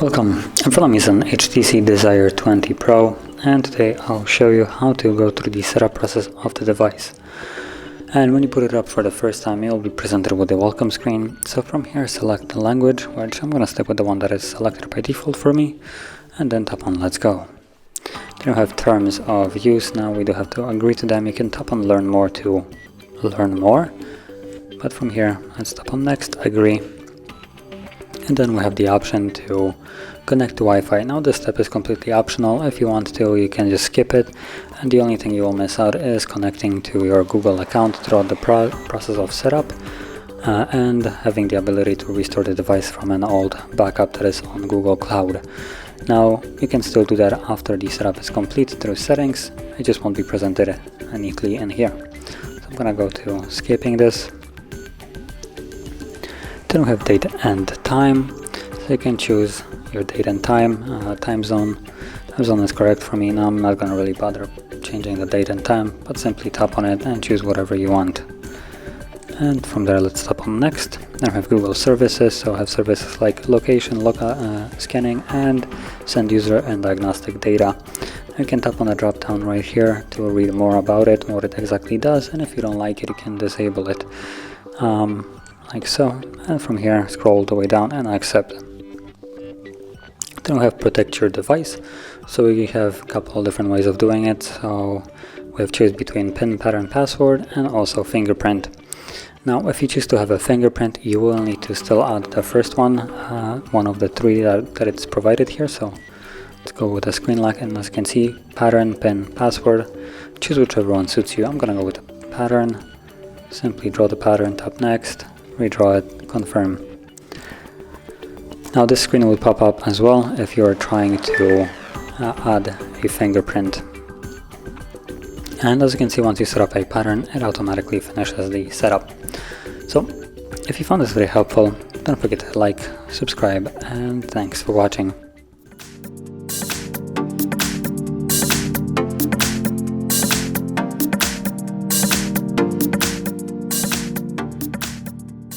Welcome, in front of me is an HTC Desire 20 Pro, and today I'll show you how to go through the setup process of the device. And when you put it up for the first time, you'll be presented with the welcome screen. So from here, select the language, which I'm going to stick with the one that is selected by default for me, and then tap on Let's Go. Then you have terms of use. Now we do have to agree to them. You can tap on Learn More to learn more, but from here, let's tap on Next, Agree. And then we have the option to connect to Wi-Fi. Now this step is completely optional. If you want to, you can just skip it, and the only thing you will miss out is connecting to your Google account throughout the process of setup and having the ability to restore the device from an old backup that is on Google Cloud. Now you can still do that after the setup is complete through settings. It just won't be presented neatly in here. So I'm gonna go to skipping this. Then we have date and time, so you can choose your date and time, time zone. Time zone is correct for me. Now I'm not going to really bother changing the date and time, but simply tap on it and choose whatever you want. And from there, let's tap on next. Then we have Google services, so I have services like location, scanning, and send user and diagnostic data. You can tap on the drop down right here to read more about it, what it exactly does, and if you don't like it, you can disable it. Like so, and from here scroll all the way down and accept. Then we have protect your device, so we have a couple of different ways of doing it. So we have choice between PIN, pattern, password, and also fingerprint. Now if you choose to have a fingerprint, you will need to still add the first one, one of the three that it's provided here. So let's go with a screen lock, and as you can see, pattern, PIN, password, choose whichever one suits you. I'm gonna go with the pattern. Simply draw the pattern, tap next, redraw it, confirm. Now this screen will pop up as well if you are trying to add a fingerprint. And as you can see, once you set up a pattern, it automatically finishes the setup. So if you found this very helpful, don't forget to like, subscribe, and thanks for watching.